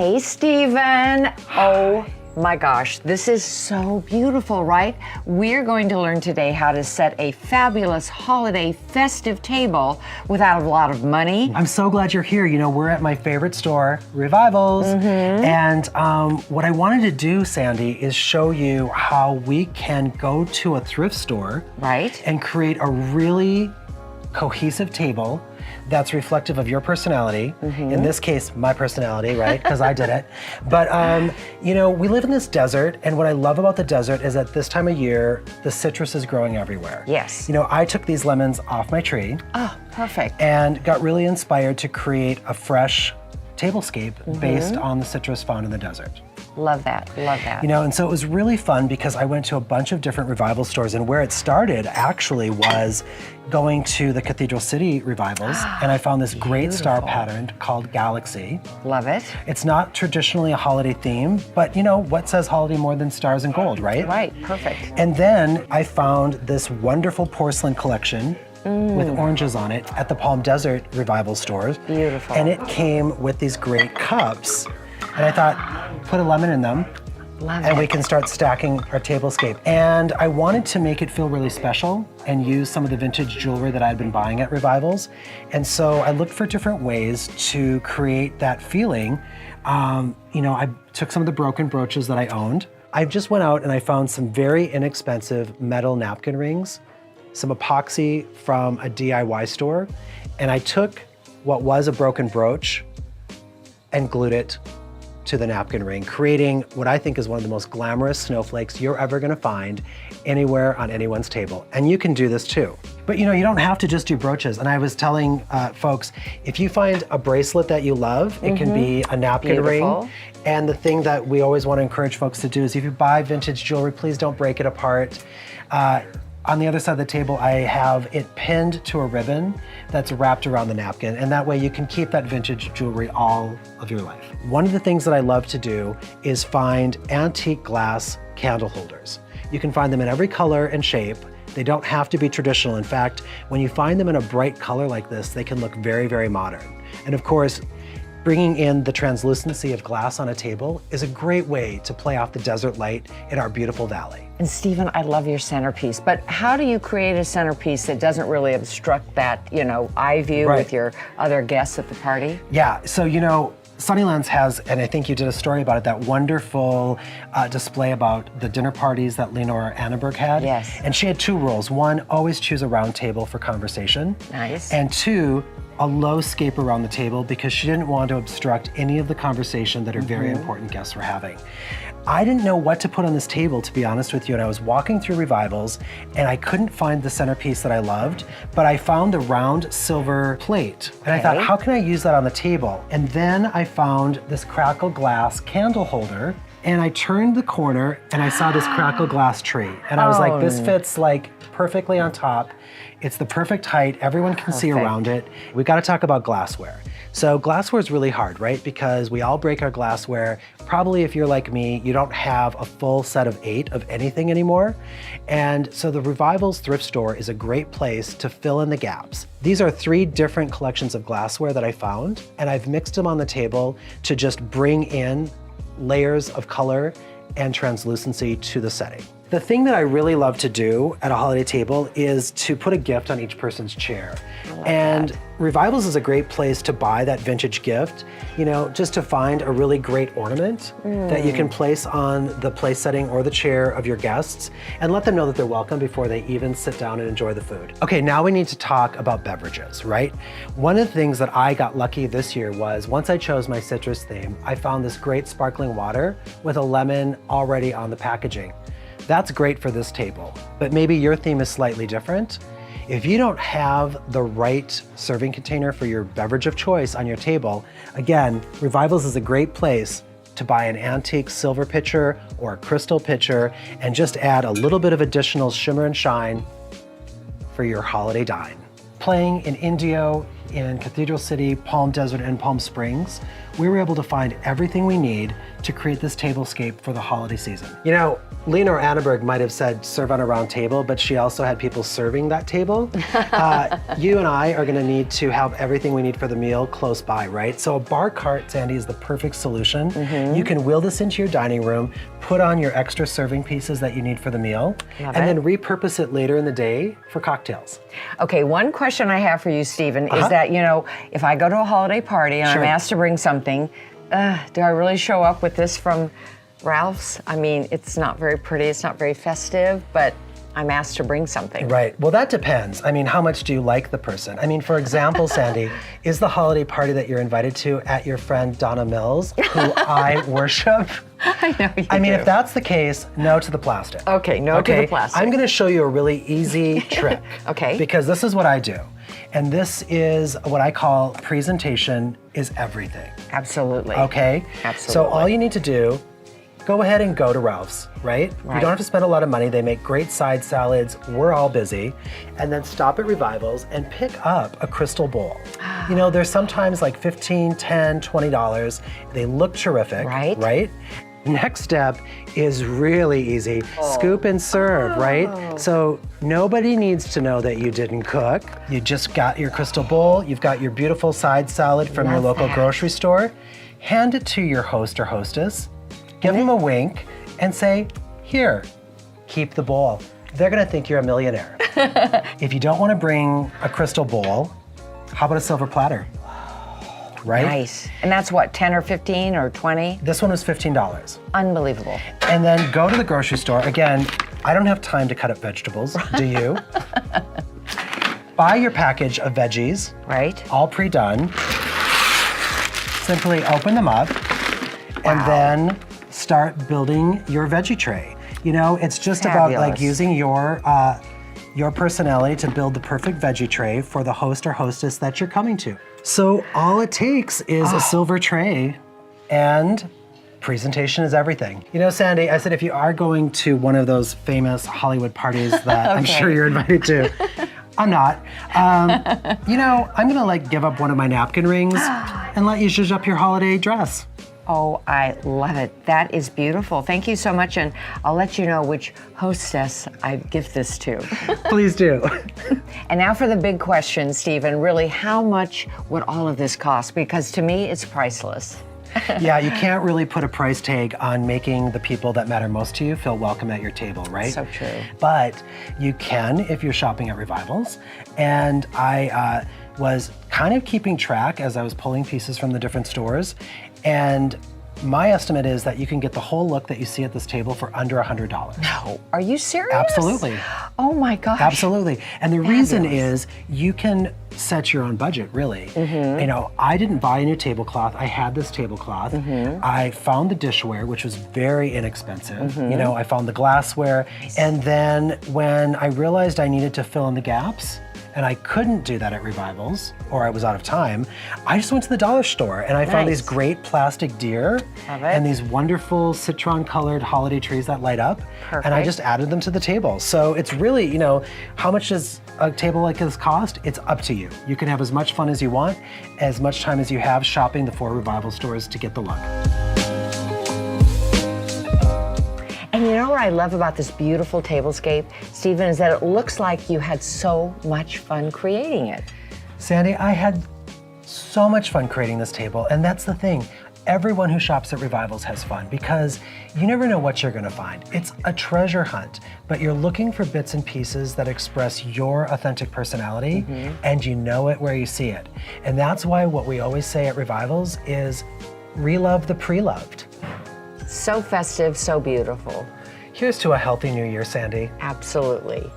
Hey, Stephen. Oh my gosh, this is so beautiful, right? We're going to learn today how to set a fabulous holiday festive table without a lot of money. I'm so glad you're here. You know, we're at my favorite store, Revivals. And what I wanted to do, Sandy, is show you how we can go to a thrift store Right. and create a really cohesive table that's reflective of your personality. In this case, my personality, right? Because I did it. But, you know, we live in this desert, and what I love about the desert is at this time of year, the citrus is growing everywhere. Yes. You know, I took these lemons off my tree Oh, perfect. and got really inspired to create a fresh tablescape based on the citrus found in the desert. Love that, love that. You know, and so it was really fun because I went to a bunch of different Revival stores, and where it started actually was going to the Cathedral City Revivals, and I found this great star pattern called Galaxy. Love it. It's not traditionally a holiday theme, but you know, what says holiday more than stars and gold, right? Right, perfect. And then I found this wonderful porcelain collection with oranges on it at the Palm Desert Revival stores. Beautiful. And it came with these great cups. And I thought, put a lemon in them, Love and it. we can start stacking our tablescape. And I wanted to make it feel really special and use some of the vintage jewelry that I'd been buying at Revivals. And so I looked for different ways to create that feeling. You know, I took some of the broken brooches that I owned. I just went out and I found some very inexpensive metal napkin rings, some epoxy from a DIY store, and I took what was a broken brooch and glued it to the napkin ring, creating what I think is one of the most glamorous snowflakes you're ever gonna find anywhere on anyone's table. And you can do this too. But you know, you don't have to just do brooches. And I was telling folks, if you find a bracelet that you love, it can be a napkin Beautiful. ring. And the thing that we always wanna encourage folks to do is if you buy vintage jewelry, please don't break it apart. On the other side of the table, I have it pinned to a ribbon that's wrapped around the napkin, and that way you can keep that vintage jewelry all of your life. One of the things that I love to do is find antique glass candle holders. You can find them in every color and shape. They don't have to be traditional. In fact, when you find them in a bright color like this, they can look very, very modern. And of course, bringing in the translucency of glass on a table is a great way to play off the desert light in our beautiful valley. And Stephen, I love your centerpiece, but how do you create a centerpiece that doesn't really obstruct that, you know, eye view Right. with your other guests at the party? Yeah, so you know, Sunnylands has, and I think you did a story about it, that wonderful display about the dinner parties that Leonora Annenberg had. Yes. And she had two rules. One, always choose a round table for conversation. Nice. And two, a low scape around the table because she didn't want to obstruct any of the conversation that her very important guests were having. I didn't know what to put on this table, to be honest with you, and I was walking through Revivals and I couldn't find the centerpiece that I loved, but I found the round silver plate. And I thought, Okay. how can I use that on the table? And then I found this crackle glass candle holder, and I turned the corner and I saw this crackle glass tree. And I was like, this fits like perfectly on top. It's the perfect height, everyone can see Perfect. around it. We gotta talk about glassware. So glassware is really hard, right? Because we all break our glassware. Probably if you're like me, you don't have a full set of 8 of anything anymore. And so the Revivals thrift store is a great place to fill in the gaps. These are 3 different collections of glassware that I found, and I've mixed them on the table to just bring in layers of color and translucency to the setting. The thing that I really love to do at a holiday table is to put a gift on each person's chair. And Revivals is a great place to buy that vintage gift, you know, just to find a really great ornament that you can place on the place setting or the chair of your guests and let them know that they're welcome before they even sit down and enjoy the food. Okay, now we need to talk about beverages, right? One of the things that I got lucky this year was once I chose my citrus theme, I found this great sparkling water with a lemon already on the packaging. That's great for this table, but maybe your theme is slightly different. If you don't have the right serving container for your beverage of choice on your table, again, Revivals is a great place to buy an antique silver pitcher or a crystal pitcher and just add a little bit of additional shimmer and shine for your holiday dine. Playing in Indio in Cathedral City, Palm Desert, and Palm Springs, we were able to find everything we need to create this tablescape for the holiday season. You know, Leonore Annenberg might have said serve on a round table, but she also had people serving that table. You and I are gonna need to have everything we need for the meal close by, right? So a bar cart, Sandy, is the perfect solution. You can wheel this into your dining room, put on your extra serving pieces that you need for the meal, Love and it. then repurpose it later in the day for cocktails. Okay, one question I have for you, Stephen, is that, you know, if I go to a holiday party and Sure. I'm asked to bring something, do I really show up with this from Ralph's? I mean, it's not very pretty, it's not very festive, but I'm asked to bring something. Right. Well, that depends. I mean, how much do you like the person? I mean, for example, Sandy, is the holiday party that you're invited to at your friend Donna Mills, who I worship? I know you I mean, do. if that's the case, no to the plastic. Okay, no to the plastic. I'm going to show you a really easy trick. Okay. Because this is what I do. And this is what I call presentation is everything. Absolutely. Okay? Absolutely. So all you need to do, go ahead and go to Ralph's, right? You Right. don't have to spend a lot of money. They make great side salads. We're all busy. And then stop at Revivals and pick up a crystal bowl. You know, they're sometimes like $15, $10, $20. They look terrific, Right. right? Next step is really easy. Scoop and serve, right? So nobody needs to know that you didn't cook. You just got your crystal bowl. You've got your beautiful side salad from your Love local that. grocery store. Hand it to your host or hostess. Give them a wink and say, here, keep the bowl. They're gonna think you're a millionaire. If you don't wanna bring a crystal bowl, how about a silver platter? Right? Nice. And that's what, 10 or 15 or 20? This one was $15. Unbelievable. And then go to the grocery store. Again, I don't have time to cut up vegetables, do you? Buy your package of veggies, Right? all pre-done. Simply open them up and Wow. then start building your veggie tray. You know, it's just about like Fabulous. using your personality to build the perfect veggie tray for the host or hostess that you're coming to. So all it takes is a silver tray and presentation is everything. You know, Sandy, I said if you are going to one of those famous Hollywood parties that I'm Okay. sure you're invited to, I'm not. You know, I'm gonna like give up one of my napkin rings and let you zhuzh up your holiday dress. Oh, I love it. That is beautiful. Thank you so much, and I'll let you know which hostess I gift this to. Please do. And now for the big question, Stephen. Really, how much would all of this cost? Because to me, it's priceless. Yeah, you can't really put a price tag on making the people that matter most to you feel welcome at your table, right? So true. But you can if you're shopping at Revivals. And I was kind of keeping track as I was pulling pieces from the different stores. And my estimate is that you can get the whole look that you see at this table for under $100. No, are you serious? Absolutely. Oh my gosh. Absolutely. And the reason Fabulous. is you can set your own budget, really. You know, I didn't buy a new tablecloth. I had this tablecloth. I found the dishware, which was very inexpensive. You know, I found the glassware. And then when I realized I needed to fill in the gaps, and I couldn't do that at Revivals, or I was out of time, I just went to the dollar store and I found these Nice. great plastic deer Love it. and these wonderful citron-colored holiday trees that light up. And I Perfect. just added them to the table. So it's really, you know, how much does a table like this cost? It's up to you. You can have as much fun as you want, as much time as you have shopping the 4 Revival stores to get the look. And you know what I love about this beautiful tablescape, Stephen, is that it looks like you had so much fun creating it. Sandy, I had so much fun creating this table, and that's the thing. Everyone who shops at Revivals has fun because you never know what you're gonna find. It's a treasure hunt, but you're looking for bits and pieces that express your authentic personality, and you know it where you see it. And that's why what we always say at Revivals is relove the pre-loved. So festive, so beautiful. Here's to a healthy new year, Sandy. Absolutely.